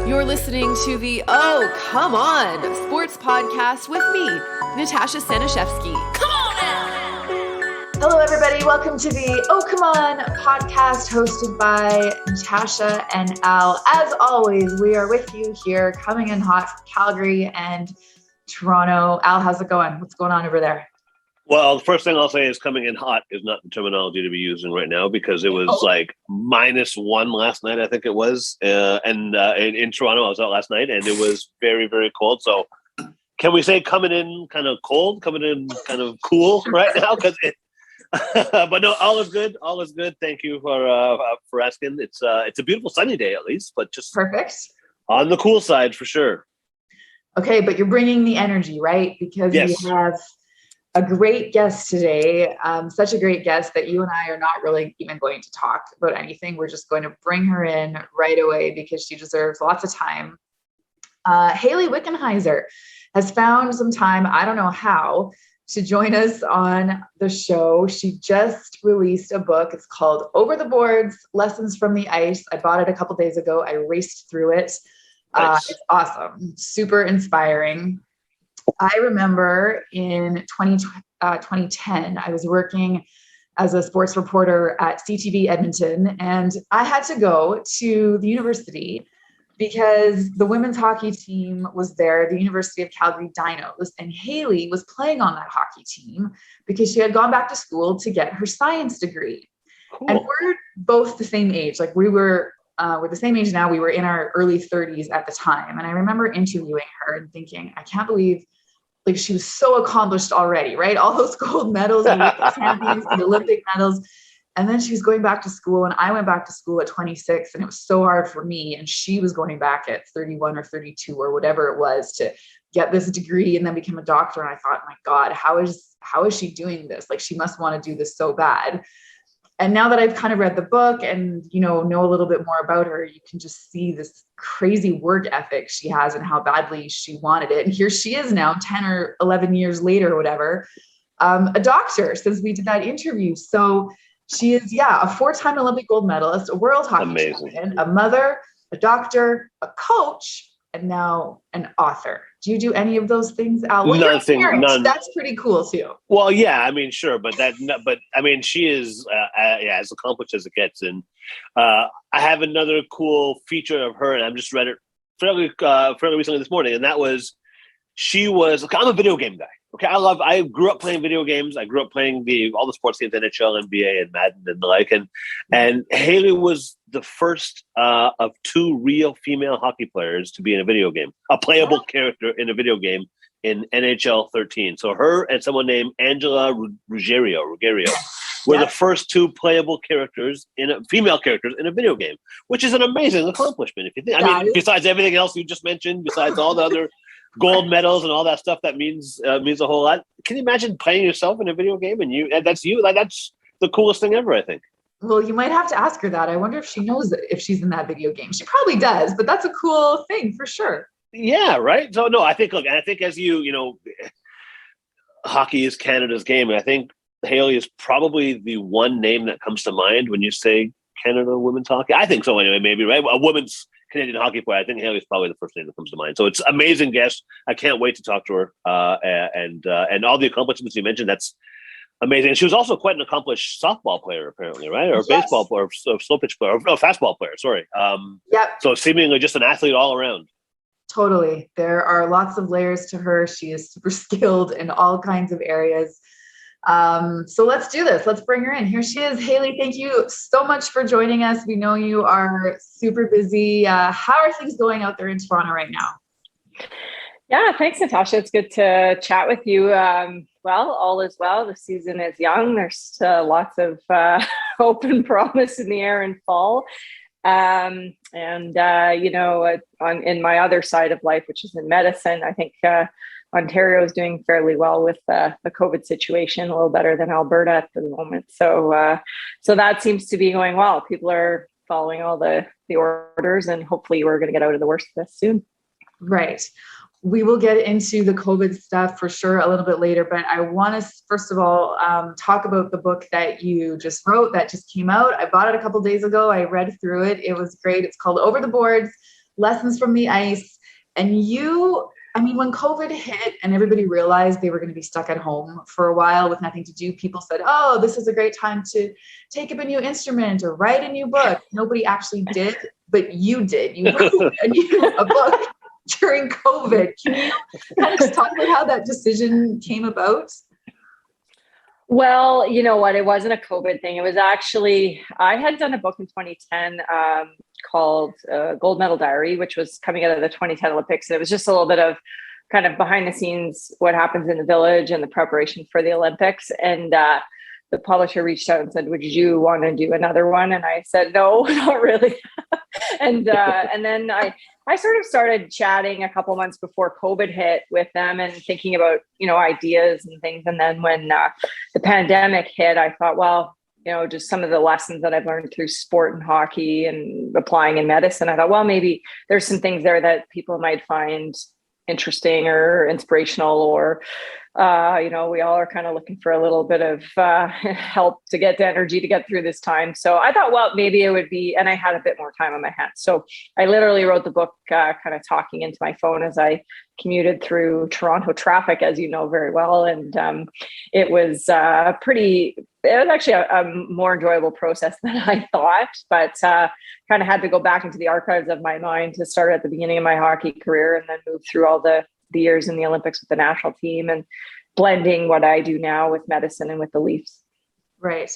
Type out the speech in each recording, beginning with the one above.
You're listening to the Oh, Come On sports podcast with me, Natasha Staniszewski. Come on now! Hello, everybody. Welcome to the Oh, Come On podcast hosted by Natasha and Al. As always, we are with you here coming in hot from Calgary and Toronto. Al, how's it going? What's going on over there? Well, the first thing I'll say is coming in hot is not the terminology to be using right now because it was like -1 last night, I think it was. And in Toronto, I was out last night and it was very, very cold. So can we say coming in kind of cold, coming in kind of cool right now? But no, all is good. All is good. Thank you for asking. It's a beautiful sunny day at least, but just perfect on the cool side for sure. Okay, but you're bringing the energy, right? Because yes. We have a great guest today, such a great guest that you and I are not really even going to talk about anything. We're just going to bring her in right away because she deserves lots of time. Hayley Wickenheiser has found some time, I don't know how, to join us on the show. She just released a book. It's called Over the Boards, Lessons from the Ice. I bought it a couple days ago. I raced through it. Nice. It's awesome, super inspiring. I remember in 2010, I was working as a sports reporter at CTV Edmonton, and I had to go to the university because the women's hockey team was there, the University of Calgary Dinos, and Hayley was playing on that hockey team because she had gone back to school to get her science degree. Cool. And we're both the same age. Like we're the same age now. We were in our early 30s at the time. And I remember interviewing her and thinking, I can't believe like she was so accomplished already, right? All those gold medals, and champions, the Olympic medals. And then she was going back to school and I went back to school at 26 and it was so hard for me. And she was going back at 31 or 32 or whatever it was to get this degree and then become a doctor. And I thought, my God, how is she doing this? Like she must want to do this so bad. And now that I've kind of read the book and, know a little bit more about her, you can just see this crazy work ethic she has and how badly she wanted it. And here she is now 10 or 11 years later or whatever, a doctor since we did that interview. So she is, a 4-time Olympic gold medalist, a world hockey champion, a mother, a doctor, a coach, and now an author. Do you do any of those things, Al? Well, none. That's pretty cool too. Well, yeah, I mean, sure, but I mean, she is as accomplished as it gets, and I have another cool feature of her, and I've just read it fairly recently this morning, and that was I'm a video game guy. Okay, I grew up playing video games. I grew up playing all the sports games, NHL, NBA, and Madden, and the like. And Hayley was the first of 2 real female hockey players to be in a video game, a playable character in a video game in NHL 13. So her and someone named Angela Ruggiero were the first 2 playable female characters in a video game, which is an amazing accomplishment. If you think, I mean, besides everything else you just mentioned, besides all the other gold medals and all that stuff, that means a whole lot. Can you imagine playing yourself in a video game and that's you? Like that's the coolest thing ever, I think. Well, you might have to ask her that. I wonder if she knows if she's in that video game. She probably does, but that's a cool thing for sure. Yeah, right. So no, I think as hockey is Canada's game, and I think Hayley is probably the one name that comes to mind when you say Canada women's hockey. I think so anyway, maybe, right? A women's Canadian hockey player. I think Hayley is probably the first name that comes to mind. So it's amazing guest. I can't wait to talk to her. And all the accomplishments you mentioned, that's amazing. And she was also quite an accomplished softball player, apparently, right? Or baseball player, or slow pitch player, or fastball player. Sorry. So seemingly just an athlete all around. Totally. There are lots of layers to her. She is super skilled in all kinds of areas. So let's do this. Let's bring her in. Here she is. Hayley, thank you so much for joining us. We know you are super busy. How are things going out there in Toronto right now? Yeah, thanks, Natasha. It's good to chat with you. Well, all is well. The season is young. There's lots of open promise in the air in fall. In my other side of life, which is in medicine, I think Ontario is doing fairly well with the COVID situation, a little better than Alberta at the moment. So that seems to be going well. People are following all the orders, and hopefully we're going to get out of the worst of this soon. Right. we will get into the COVID stuff for sure a little bit later, but I want to first of all talk about the book that you just wrote that just came out. I bought it a couple days ago. I read through it. It was great. It's called Over the Boards, Lessons from the Ice. And when COVID hit and everybody realized they were going to be stuck at home for a while with nothing to do, people said, oh, this is a great time to take up a new instrument or write a new book. Nobody actually did, but you did. You wrote a book during COVID. Can you kind of just talk about how that decision came about? Well, you know what? It wasn't a COVID thing. It was actually, I had done a book in 2010 called Gold Medal Diary, which was coming out of the 2010 Olympics. And it was just a little bit of kind of behind the scenes, what happens in the village and the preparation for the Olympics. And the publisher reached out and said, would you want to do another one? And I said, no, not really. And then I sort of started chatting a couple months before COVID hit with them and thinking about, ideas and things. And then when the pandemic hit, I thought, well, just some of the lessons that I've learned through sport and hockey and applying in medicine, I thought, well, maybe there's some things there that people might find interesting or inspirational, or we all are kind of looking for a little bit of help to get the energy to get through this time. So I thought, well, maybe it would be, and I had a bit more time on my hands. So I literally wrote the book kind of talking into my phone as I commuted through Toronto traffic, as you know very well. And it was actually a more enjoyable process than I thought, but kind of had to go back into the archives of my mind to start at the beginning of my hockey career and then move through all the years in the Olympics with the national team and blending what I do now with medicine and with the Leafs. Right.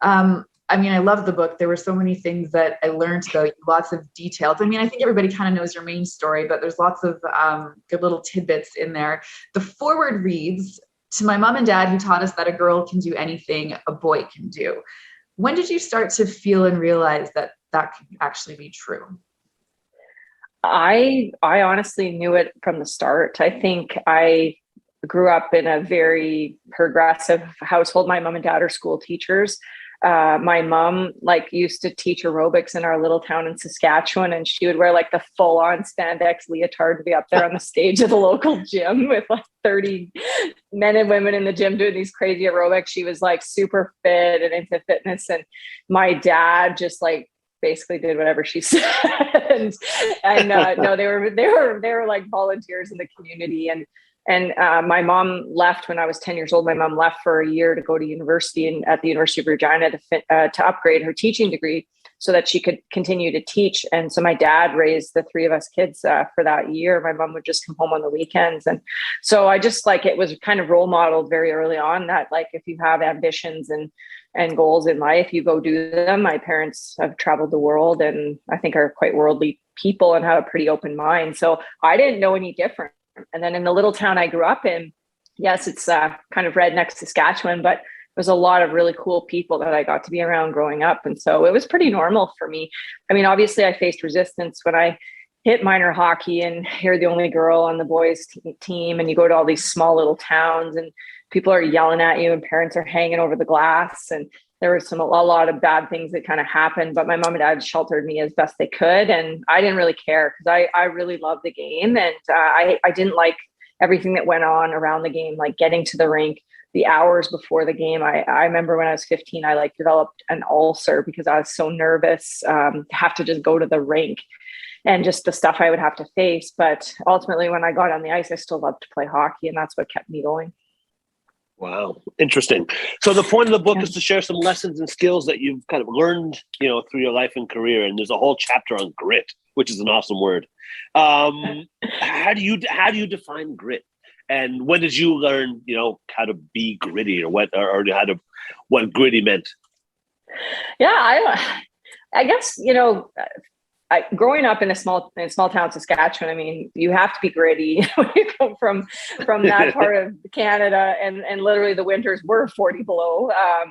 I love the book. There were so many things that I learned about you, lots of details. I think everybody kind of knows your main story, but there's lots of good little tidbits in there. The foreword reads, to my mom and dad who taught us that a girl can do anything a boy can do. When did you start to feel and realize that could actually be true? I honestly knew it from the start. I think I grew up in a very progressive household. My mom and dad are school teachers. My mom used to teach aerobics in our little town in Saskatchewan, and she would wear the full on spandex leotard to be up there on the stage of the local gym with 30 men and women in the gym doing these crazy aerobics. She was super fit and into fitness. And my dad just basically did whatever she said. and no, they were like volunteers in the community. And my mom left when I was 10 years old. My mom left for a year to go to university at the University of Regina to upgrade her teaching degree so that she could continue to teach. And so my dad raised the three of us kids for that year. My mom would just come home on the weekends. And so I just it was kind of role modeled very early on that if you have ambitions and goals in life, you go do them. My parents have traveled the world and I think are quite worldly people and have a pretty open mind. So I didn't know any different. And then in the little town I grew up in, yes, it's kind of redneck Saskatchewan, but there's a lot of really cool people that I got to be around growing up. And so it was pretty normal for me. Obviously I faced resistance when I hit minor hockey and you're the only girl on the boys team and you go to all these small little towns and people are yelling at you and parents are hanging over the glass. And there was a lot of bad things that kind of happened, but my mom and dad sheltered me as best they could. And I didn't really care because I really loved the game. And I didn't like everything that went on around the game, like getting to the rink, the hours before the game. I remember when I was 15, I developed an ulcer because I was so nervous to have to just go to the rink and just the stuff I would have to face. But ultimately, when I got on the ice, I still loved to play hockey, and that's what kept me going. Wow. Interesting. So the point of the book is to share some lessons and skills that you've kind of learned, through your life and career. And there's a whole chapter on grit, which is an awesome word. How do you define grit? And when did you learn, how to be gritty or what gritty meant? Yeah, I guess, growing up in a small town, Saskatchewan, you have to be gritty when you come from that part of Canada, and literally the winters were 40 below.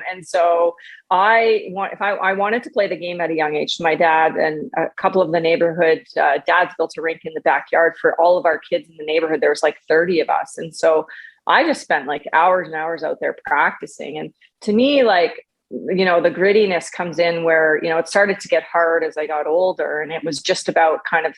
And so I wanted to play the game at a young age. My dad and a couple of the neighborhood dads built a rink in the backyard for all of our kids in the neighborhood. There was 30 of us. And so I just spent hours and hours out there practicing. And to me, the grittiness comes in where, it started to get hard as I got older. And it was just about kind of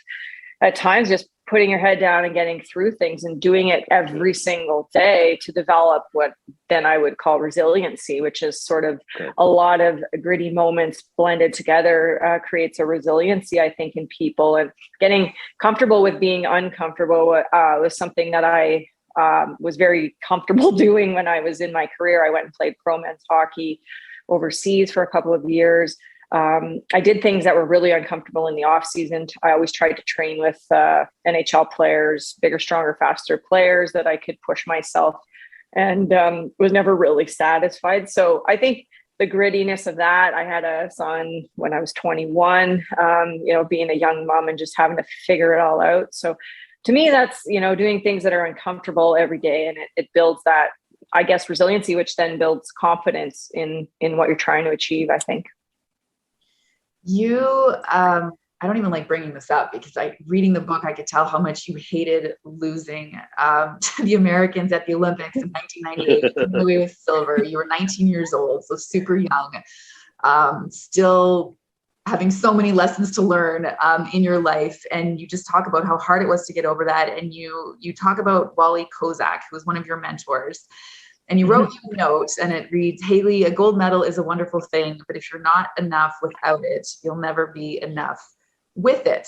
at times just putting your head down and getting through things and doing it every single day to develop what then I would call resiliency, which is sort of a lot of gritty moments blended together creates a resiliency, I think, in people. And getting comfortable with being uncomfortable was something that I was very comfortable doing when I was in my career. I went and played pro men's hockey overseas for a couple of years. I did things that were really uncomfortable in the off season. I always tried to train with NHL players, bigger, stronger, faster players that I could push myself, and was never really satisfied. So I think the grittiness of that, I had a son when I was 21, being a young mom and just having to figure it all out. So to me, that's, doing things that are uncomfortable every day, and it builds that, I guess, resiliency, which then builds confidence in what you're trying to achieve, I think. I don't even like bringing this up because reading the book, I could tell how much you hated losing to the Americans at the Olympics in 1998. You came away with silver. You were 19 years old, so super young, still having so many lessons to learn in your life. And you just talk about how hard it was to get over that. And you talk about Wally Kozak, who was one of your mentors. And you wrote you a note, and it reads, "Hayley, a gold medal is a wonderful thing, but if you're not enough without it, you'll never be enough with it,"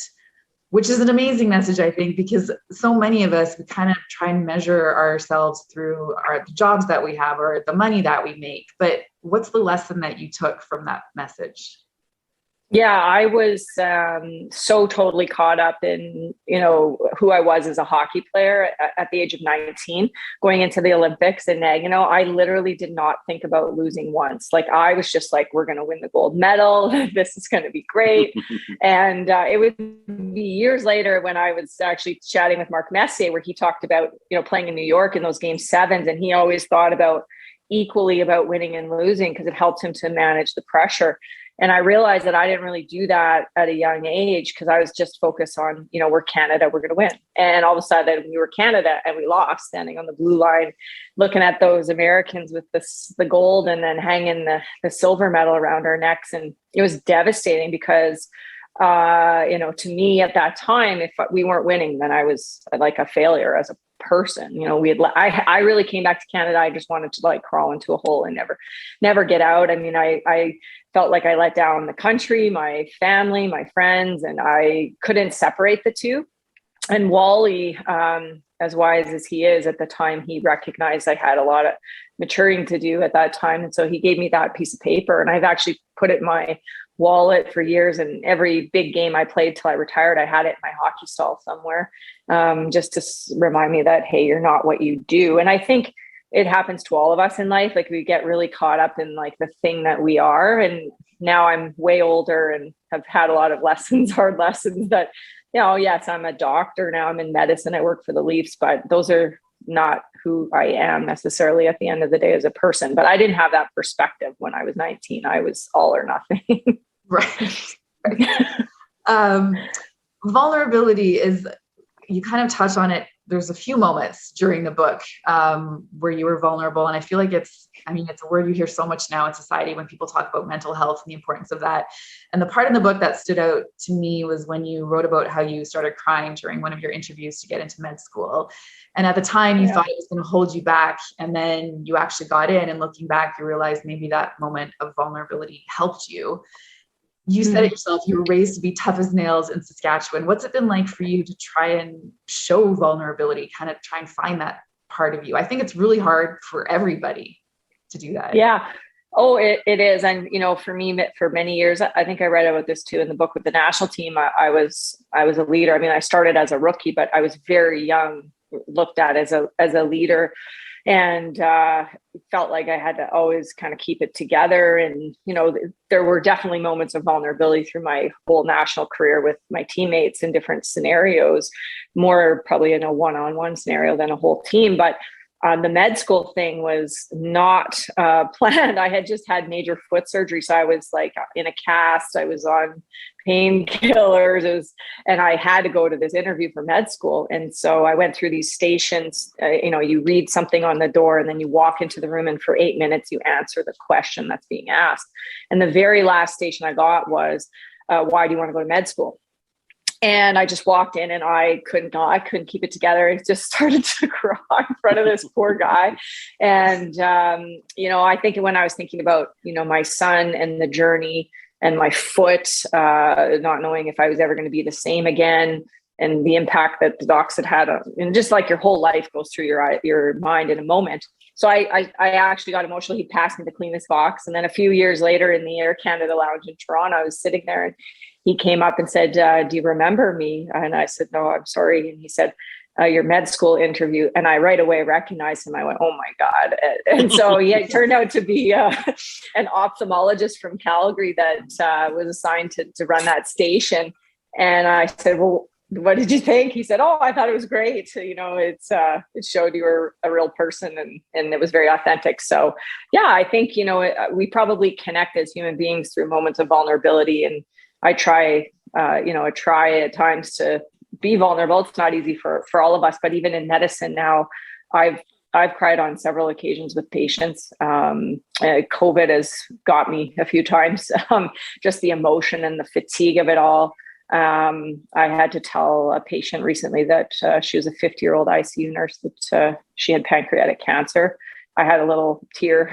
which is an amazing message, I think, because so many of us, we kind of try and measure ourselves through the jobs that we have or the money that we make. But what's the lesson that you took from that message? Yeah, I was so totally caught up in, who I was as a hockey player at the age of 19, going into the Olympics. And, I literally did not think about losing once. Like, I was just like, we're going to win the gold medal. This is going to be great. And it would be years later when I was actually chatting with Mark Messier, where he talked about, playing in New York in those game sevens. And he always thought equally about winning and losing because it helped him to manage the pressure. And I realized that I didn't really do that at a young age because I was just focused on, we're Canada, we're going to win. And all of a sudden we were Canada and we lost, standing on the blue line, looking at those Americans with the gold and then hanging the silver medal around our necks. And it was devastating because, to me at that time, if we weren't winning, then I was like a failure as a person. I really came back to Canada. I just wanted to crawl into a hole and never get out. I mean, I felt like I let down the country, my family, my friends, and I couldn't separate the two. And Wally, as wise as he is at the time, he recognized I had a lot of maturing to do at that time. And so he gave me that piece of paper, and I've actually put it in my wallet for years. And every big game I played till I retired, I had it in my hockey stall somewhere, just to remind me that, hey, you're not what you do. And I think it happens to all of us in life. Like, we get really caught up in the thing that we are. And now I'm way older and have had a lot of hard lessons that, yes, I'm a doctor now, I'm in medicine, I work for the Leafs, but those are not who I am necessarily at the end of the day as a person. But I didn't have that perspective when I was 19. I was all or nothing. Right. Vulnerability is, you kind of touch on it. There's a few moments during the book where you were vulnerable. And I feel like it's a word you hear so much now in society when people talk about mental health and the importance of that. And the part in the book that stood out to me was when you wrote about how you started crying during one of your interviews to get into med school. And at the time you thought it was going to hold you back. And then you actually got in, and looking back, you realized maybe that moment of vulnerability helped you. You said it yourself, you were raised to be tough as nails in Saskatchewan. What's it been like for you to try and show vulnerability, kind of try and find that part of you? I think it's really hard for everybody to do that. Yeah. Oh, it is. And, for me, for many years, I think I read about this too in the book with the national team. I was a leader. I mean, I started as a rookie, but I was very young, looked at as a leader. And felt like I had to always kind of keep it together. And, there were definitely moments of vulnerability through my whole national career with my teammates in different scenarios, more probably in a one-on-one scenario than a whole team. But the med school thing was not planned. I had just had major foot surgery. So I was in a cast, I was on painkillers, and I had to go to this interview for med school. And so I went through these stations, you read something on the door and then you walk into the room, and for 8 minutes, you answer the question that's being asked. And the very last station I got was, why do you want to go to med school? And I just walked in and I couldn't keep it together. I just started to cry in front of this poor guy. And, I think when I was thinking about, my son and the journey and my foot, not knowing if I was ever going to be the same again, and the impact that the docs had and just like your whole life goes through your mind in a moment. So I actually got emotional. He passed me the cleanest box. And then a few years later in the Air Canada Lounge in Toronto, I was sitting there and he came up and said, do you remember me? And I said, no, I'm sorry. And he said, your med school interview. And I right away recognized him. I went, oh my God. And so it turned out to be an ophthalmologist from Calgary that was assigned to run that station. And I said, well, what did you think? He said, oh, I thought it was great. It showed you were a real person and it was very authentic. So yeah, I think, we probably connect as human beings through moments of vulnerability. And I try at times to be vulnerable. It's not easy for all of us, but even in medicine now, I've cried on several occasions with patients. COVID has got me a few times, just the emotion and the fatigue of it all. I had to tell a patient recently that she was a 50-year-old ICU nurse that she had pancreatic cancer. I had a little tear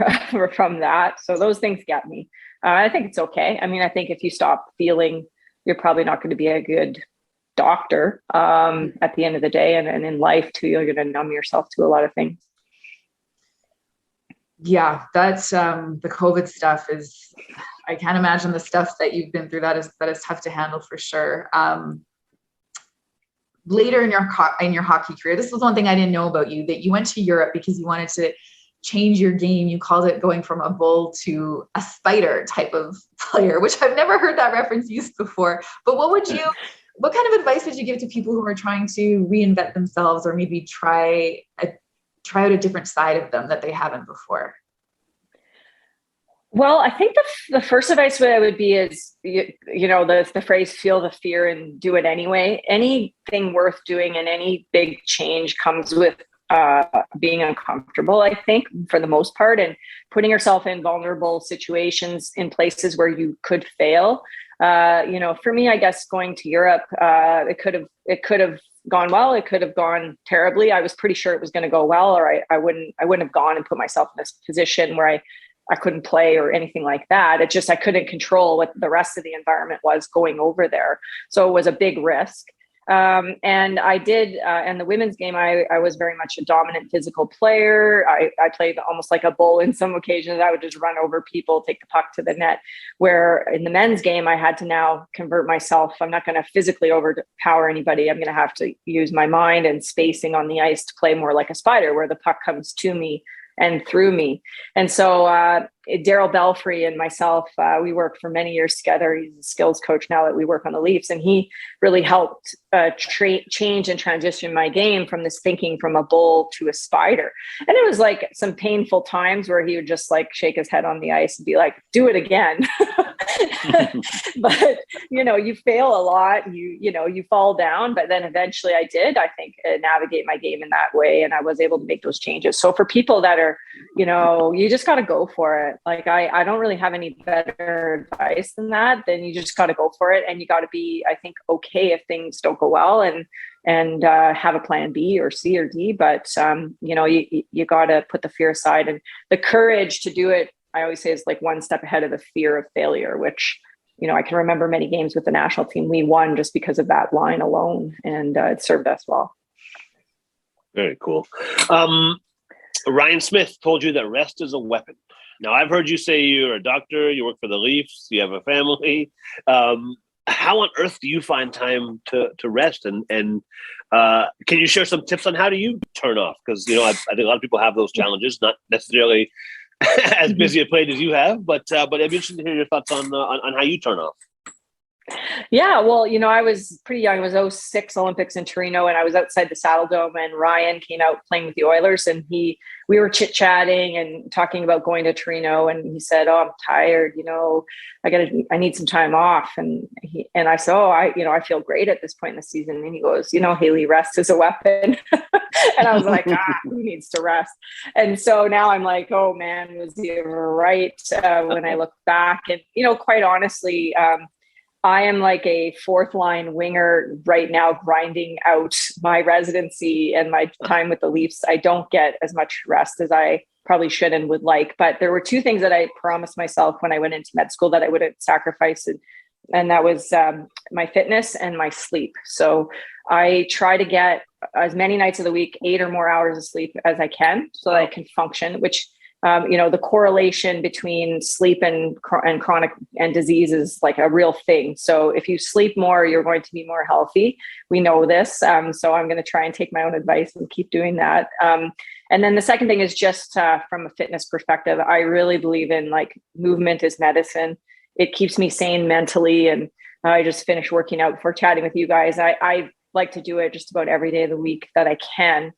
from that. So those things get me. I think it's okay. I mean, I think if you stop feeling, you're probably not going to be a good doctor at the end of the day. And in life too, you're going to numb yourself to a lot of things. Yeah, that's the COVID stuff is, I can't imagine the stuff that you've been through. That is tough to handle for sure. Later in your hockey career, this was one thing I didn't know about you, that you went to Europe because you wanted to change your game. You called it going from a bull to a spider type of player, which I've never heard that reference used before. But what kind of advice would you give to people who are trying to reinvent themselves or maybe try out a different side of them that they haven't before? Well, I think the first advice would be is, the phrase, feel the fear and do it anyway. Anything worth doing and any big change comes with being uncomfortable, I think, for the most part, and putting yourself in vulnerable situations in places where you could fail. For me, I guess going to Europe, it could have gone well. It could have gone terribly. I was pretty sure it was going to go well, or I wouldn't have gone and put myself in this position where I couldn't play or anything like that. It just, I couldn't control what the rest of the environment was going over there. So it was a big risk. And I did, and the women's game, I was very much a dominant physical player. I played almost like a bull in some occasions. I would just run over people, take the puck to the net, where in the men's game, I had to now convert myself. I'm not going to physically overpower anybody. I'm going to have to use my mind and spacing on the ice to play more like a spider, where the puck comes to me and through me. And so Daryl Belfry and myself, we worked for many years together. He's a skills coach now that we work on the Leafs, and he really helped change and transition my game from this thinking from a bull to a spider. And it was like some painful times where he would just like shake his head on the ice and be like, do it again. But, you fail a lot, you fall down, but then eventually I did, I think, navigate my game in that way. And I was able to make those changes. So for people that are, you just got to go for it. Like, I don't really have any better advice than that. Then you just got to go for it. And you got to be, I think, okay if things don't go well, and have a plan B or C or D. But, you got to put the fear aside, and the courage to do it, I always say, is like one step ahead of the fear of failure, which, I can remember many games with the national team we won just because of that line alone, and it served us well. Very cool. Ryan Smith told you that rest is a weapon. Now, I've heard you say you're a doctor, you work for the Leafs, you have a family. How on earth do you find time to rest? And can you share some tips on how do you turn off? Because, I think a lot of people have those challenges, not necessarily as busy a plate as you have, but I'd be interested to hear your thoughts on how you turn off. Yeah, well, I was pretty young. It was 2006 Olympics in Torino, and I was outside the Saddle Dome, and Ryan came out playing with the Oilers, and we were chit-chatting and talking about going to Torino, and he said, "Oh, I'm tired. I need some time off." And I said, "Oh, I feel great at this point in the season." And he goes, "Hayley, rest is a weapon." And I was like, who needs to rest? And so now I'm like, oh man, was he right? When I look back, and quite honestly, I am like a fourth line winger right now, grinding out my residency and my time with the Leafs. I don't get as much rest as I probably should and would like. But there were two things that I promised myself when I went into med school that I wouldn't sacrifice. And that was my fitness and my sleep. So I try to get as many nights of the week, 8 or more hours of sleep as I can so that I can function, which the correlation between sleep and chronic and disease is like a real thing. So if you sleep more, you're going to be more healthy. We know this. So I'm going to try and take my own advice and keep doing that. And then the second thing is just from a fitness perspective, I really believe in like movement is medicine. It keeps me sane mentally. And I just finished working out before chatting with you guys. I like to do it just about every day of the week that I can.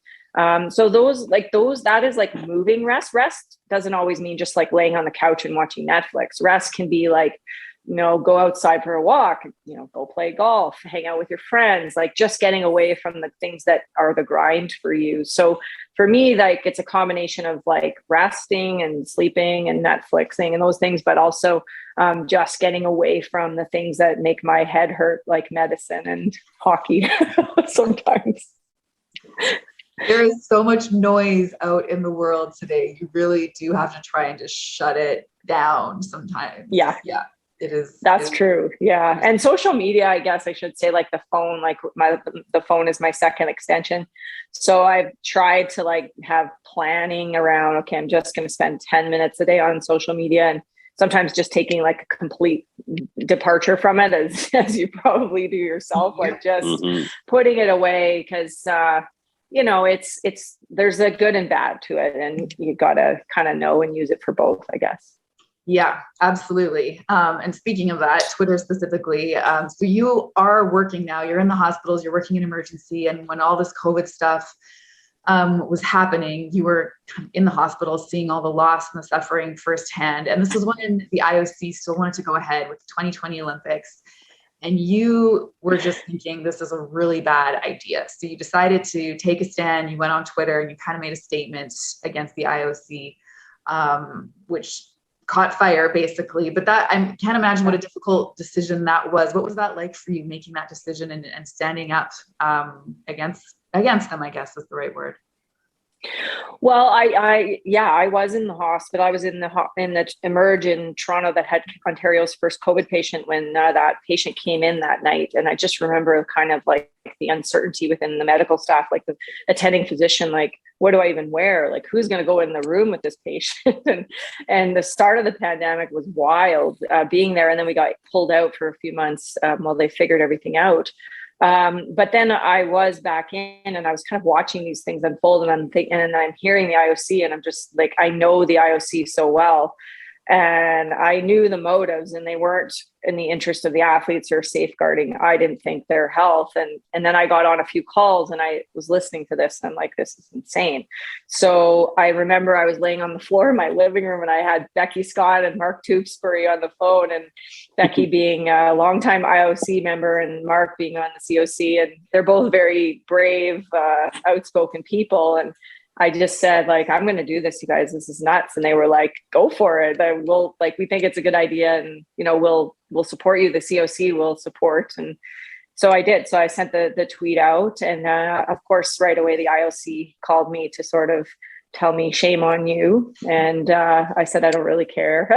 So that is like moving rest. Rest doesn't always mean just like laying on the couch and watching Netflix. Rest can be like, go outside for a walk, go play golf, hang out with your friends, like just getting away from the things that are the grind for you. So for me, like it's a combination of like resting and sleeping and Netflixing and those things, but also just getting away from the things that make my head hurt, like medicine and hockey sometimes. There is so much noise out in the world today. You really do have to try and just shut it down sometimes. Yeah. It is. That's true. Yeah. And social media, I guess I should say, like the phone, like the phone is my second extension. So I've tried to like have planning around, okay, I'm just going to spend 10 minutes a day on social media, and sometimes just taking like a complete departure from it as you probably do yourself, like just putting it away. Cause, it's there's a good and bad to it, and you got to kind of know and use it for both, I guess. Yeah, absolutely. And speaking of that, Twitter specifically, so you are working now, you're in the hospitals, you're working in emergency. And when all this COVID stuff was happening, you were in the hospital seeing all the loss and the suffering firsthand. And this was when the IOC still wanted to go ahead with the 2020 Olympics. And you were just thinking, this is a really bad idea. So you decided to take a stand. You went on Twitter and you kind of made a statement against the IOC, which caught fire basically. But that, I can't imagine what a difficult decision that was. What was that like for you, making that decision and standing up against them, I guess is the right word? Well, I was in the hospital. I was in the Emerge in Toronto that had Ontario's first COVID patient when that patient came in that night. And I just remember kind of like the uncertainty within the medical staff, like the attending physician, like, what do I even wear? Like, who's going to go in the room with this patient? and the start of the pandemic was wild being there. And then we got pulled out for a few months while they figured everything out. But then I was back in and I was kind of watching these things unfold, and I'm hearing the IOC, and I'm just like, I know the IOC so well. And I knew the motives, and they weren't in the interest of the athletes or safeguarding, I didn't think, their health. And then I got on a few calls and I was listening to this and I'm like, this is insane. So I remember I was laying on the floor in my living room and I had Becky Scott and Mark Tewksbury on the phone, and Becky being a longtime IOC member and Mark being on the COC. And they're both very brave, outspoken people. And I just said, like, I'm going to do this, you guys. This is nuts. And they were like, go for it. We think it's a good idea. And, we'll support you. The COC will support. And so I did. So I sent the tweet out. And of course, right away, the IOC called me to sort of tell me, shame on you. And I said, I don't really care.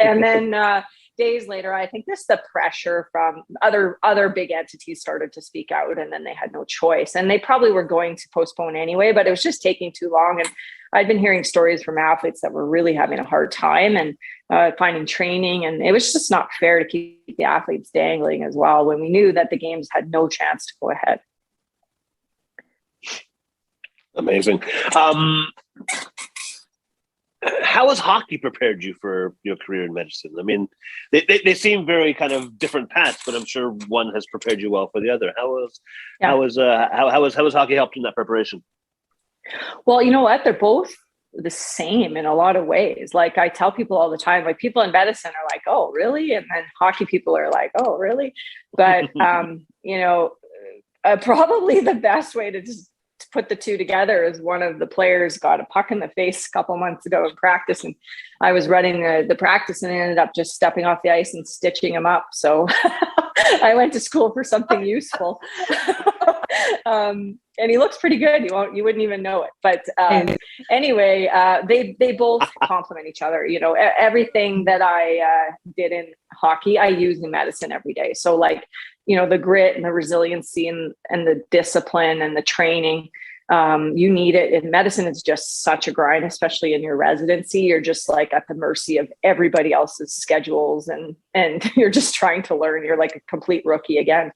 And then days later, I think the pressure from other big entities started to speak out, and then they had no choice. And they probably were going to postpone anyway, but it was just taking too long. And I'd been hearing stories from athletes that were really having a hard time and finding training. And it was just not fair to keep the athletes dangling as well, when we knew that the games had no chance to go ahead. Amazing. How has hockey prepared you for your career in medicine? I mean, they seem very kind of different paths, but I'm sure one has prepared you well for the other. How has hockey helped in that preparation? Well, you know what? They're both the same in a lot of ways. Like, I tell people all the time, like, people in medicine are like, oh, really? And then hockey people are like, oh, really? But, probably the best way to just put the two together is one of the players got a puck in the face a couple months ago in practice, and I was running the practice and ended up just stepping off the ice and stitching him up. So I went to school for something useful. And he looks pretty good. You wouldn't even know it. But anyway, they both complement each other. You know, everything that I did in hockey, I use in medicine every day. So like, you know, the grit and the resiliency and the discipline and the training, you need it in medicine. It's just such a grind, especially in your residency. You're just like at the mercy of everybody else's schedules, and you're just trying to learn. You're like a complete rookie again.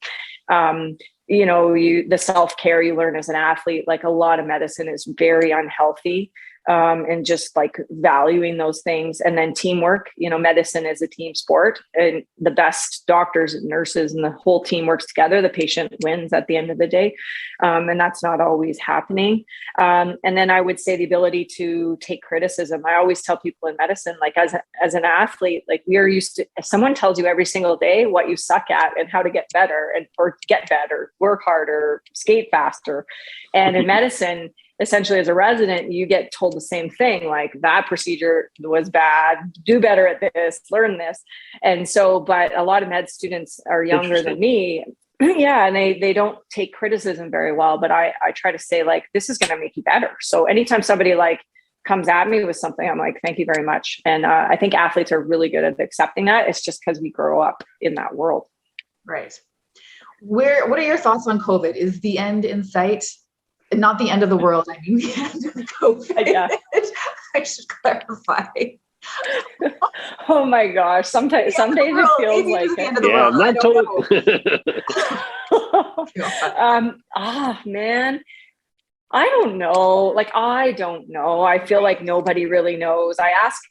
You know, the self-care you learn as an athlete, like a lot of medicine is very unhealthy, and just like valuing those things. And then teamwork, you know, medicine is a team sport, and the best doctors and nurses and the whole team works together. The patient wins at the end of the day. And that's not always happening. And then I would say the ability to take criticism. I always tell people in medicine, like as an athlete, like we are used to, if someone tells you every single day what you suck at and how to get better or get better, work harder, skate faster. And in medicine, essentially as a resident, you get told the same thing, like that procedure was bad, do better at this, learn this. And so, but a lot of med students are younger than me. Yeah. And they don't take criticism very well, but I try to say like, this is going to make you better. So anytime somebody like comes at me with something, I'm like, thank you very much. And I think athletes are really good at accepting that. It's just because we grow up in that world. Right. What are your thoughts on COVID? Is the end in sight? Not the end of the world. I mean, the end of COVID. Yeah. I should clarify. Oh my gosh. Some days it feels like the end of the world. Not totally. Man, I don't know. Like, I don't know. I feel like nobody really knows. I ask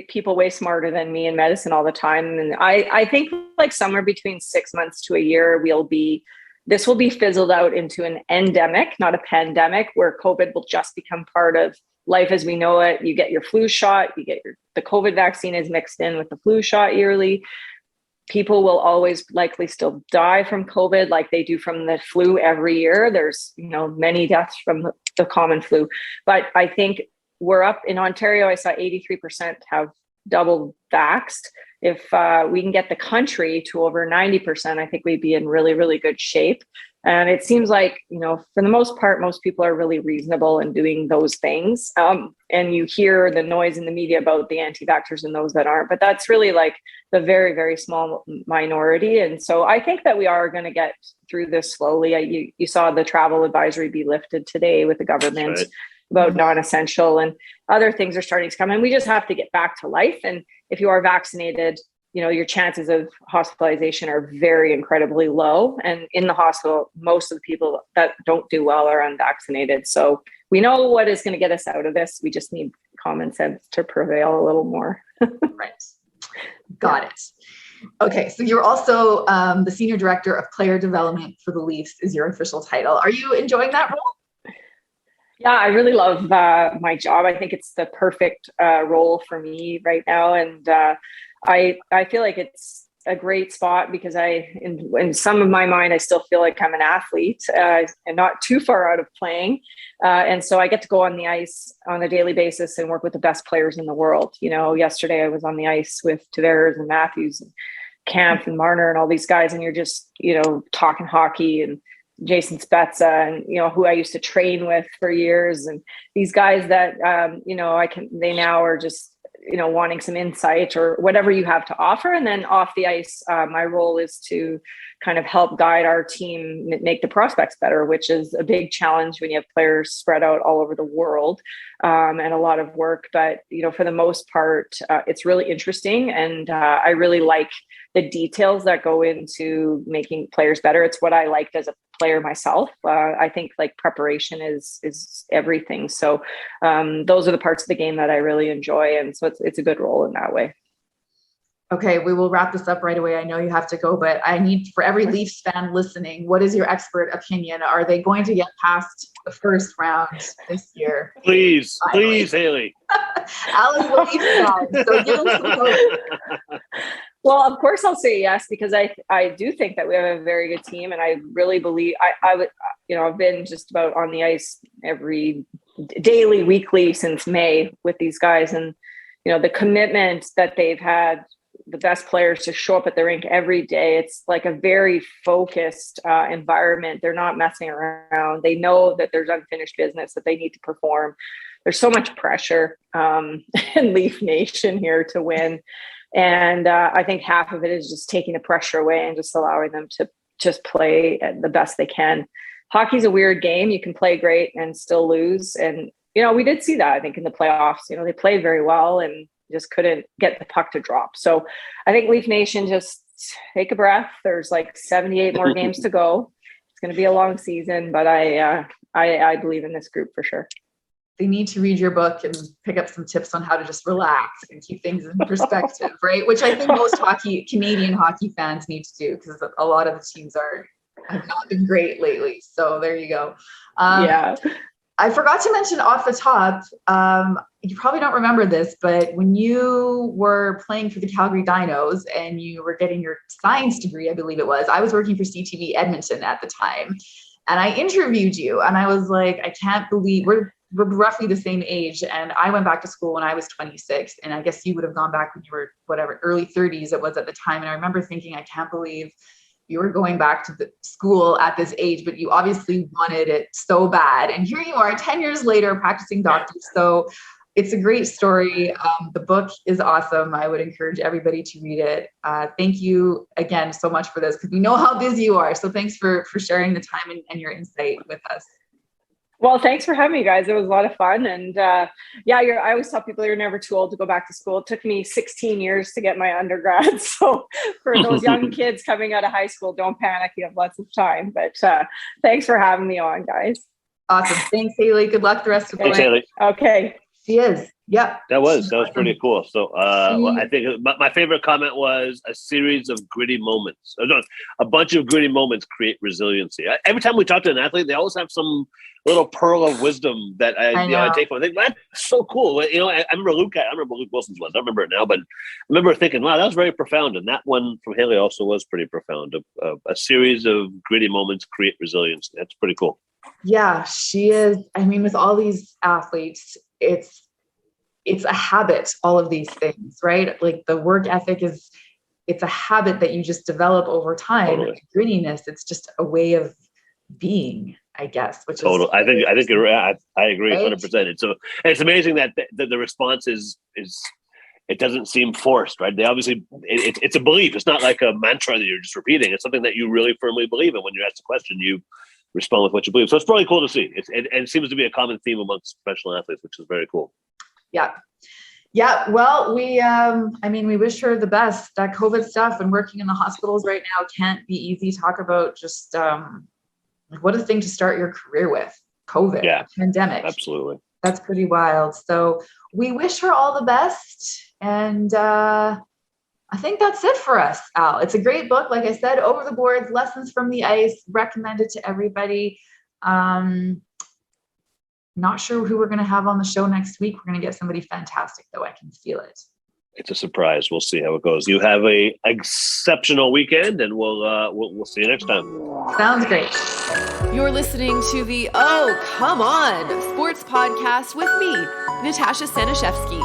people way smarter than me in medicine all the time. And I think like somewhere between 6 months to a year, this will be fizzled out into an endemic, not a pandemic, where COVID will just become part of life as we know it. You get your flu shot, the COVID vaccine is mixed in with the flu shot yearly. People will always likely still die from COVID like they do from the flu every year. There's, you know, many deaths from the common flu. But I think we're up in Ontario. I saw 83% have double vaxxed. If we can get the country to over 90%, I think we'd be in really, really good shape. And it seems like, you know, for the most part, most people are really reasonable in doing those things. And you hear the noise in the media about the anti-vaxxers and those that aren't, but that's really like the very, very small minority. And so I think that we are going to get through this slowly. You saw the travel advisory be lifted today with the government. Right. About non-essential, and other things are starting to come, and we just have to get back to life. And if you are vaccinated, you know, your chances of hospitalization are very incredibly low. And in the hospital, most of the people that don't do well are unvaccinated. So we know what is going to get us out of this. We just need common sense to prevail a little more. Right. Got it. Okay. So you're also the Senior Director of Player Development for the Leafs is your official title. Are you enjoying that role? Yeah, I really love my job. I think it's the perfect role for me right now. And I feel like it's a great spot because in some of my mind, I still feel like I'm an athlete and not too far out of playing. And so I get to go on the ice on a daily basis and work with the best players in the world. You know, yesterday I was on the ice with Tavares and Matthews and Kampf and Marner and all these guys. And you're just, you know, talking hockey and Jason Spezza and, you know, who I used to train with for years. And these guys that, you know, they now are just, you know, wanting some insight or whatever you have to offer. And then off the ice, my role is to kind of help guide our team make the prospects better, which is a big challenge when you have players spread out all over the world, and a lot of work. But, you know, for the most part, it's really interesting. And I really like the details that go into making players better. It's what I liked as a player myself. I think like preparation is everything. So those are the parts of the game that I really enjoy. And so it's a good role in that way. Okay, we will wrap this up right away. I know you have to go, but I need, for every Leafs fan listening, what is your expert opinion? Are they going to get past the first round this year? Please, Hayley. Alan's a Leafs fan, so give us some hope. Well, of course I'll say yes, because I do think that we have a very good team, and I really believe I would, I've been just about on the ice every daily, weekly since May with these guys. And, the commitment that they've had, the best players to show up at the rink every day. It's like a very focused environment. They're not messing around. They know that there's unfinished business that they need to perform. There's so much pressure in Leaf Nation here to win. And I think half of it is just taking the pressure away and just allowing them to just play the best they can. Hockey's a weird game. You can play great and still lose. And, we did see that, I think, in the playoffs. They played very well and just couldn't get the puck to drop. So I think Leaf Nation, just take a breath. There's like 78 more games to go. It's going to be a long season, but I believe in this group for sure. They need to read your book and pick up some tips on how to just relax and keep things in perspective, right? Which I think most Canadian hockey fans need to do, because a lot of the teams have not been great lately. So there you go. Yeah. I forgot to mention off the top, you probably don't remember this, but when you were playing for the Calgary Dinos and you were getting your science degree, I believe it was, I was working for CTV Edmonton at the time. And I interviewed you and I was like, I can't believe we're roughly the same age. And I went back to school when I was 26. And I guess you would have gone back when you were whatever, early 30s it was at the time. And I remember thinking, I can't believe you were going back to the school at this age, but you obviously wanted it so bad. And here you are 10 years later practicing doctor. So it's a great story. The book is awesome. I would encourage everybody to read it. Thank you again so much for this, because we know how busy you are. So thanks for sharing the time and your insight with us. Well, thanks for having me, guys. It was a lot of fun. And I always tell people you're never too old to go back to school. It took me 16 years to get my undergrad. So for those young kids coming out of high school, don't panic. You have lots of time. But thanks for having me on, guys. Awesome. Thanks, Hayley. Good luck the rest of the way. Thanks, Hayley. Okay. She is. Yep. That was pretty cool. So I think my favorite comment was a series of gritty moments. A bunch of gritty moments create resiliency. Every time we talk to an athlete, they always have some little pearl of wisdom that I take from. I think that's so cool. I remember Luke Wilson's was. I don't remember it now, but I remember thinking, wow, that was very profound. And that one from Hayley also was pretty profound. A series of gritty moments create resilience. That's pretty cool. Yeah, she is. I mean, with all these athletes, it's a habit, all of these things, right? Like the work ethic it's a habit that you just develop over time. Totally. Grittiness, it's just a way of being, I guess, which total. is I think you're right. I agree 100%. Right? It's amazing that the response is it doesn't seem forced, right? They obviously it's a belief. It's not like a mantra that you're just repeating. It's something that you really firmly believe in. When you're asked a question, you respond with what you believe. So it's really cool to see. It seems to be a common theme amongst professional athletes, which is very cool. Yeah. Yeah. Well, we wish her the best. That COVID stuff and working in the hospitals right now can't be easy. Talk about just what a thing to start your career with. COVID, pandemic. Absolutely. That's pretty wild. So we wish her all the best. And I think that's it for us, Al. It's a great book. Like I said, Over the Boards, Lessons from the Ice, recommended to everybody. Not sure who we're going to have on the show next week. We're going to get somebody fantastic, though. I can feel it. It's a surprise. We'll see how it goes. You have a exceptional weekend, and we'll see you next time. Sounds great. You're listening to the Oh Come On Sports Podcast with me, Natasha Staniszewski.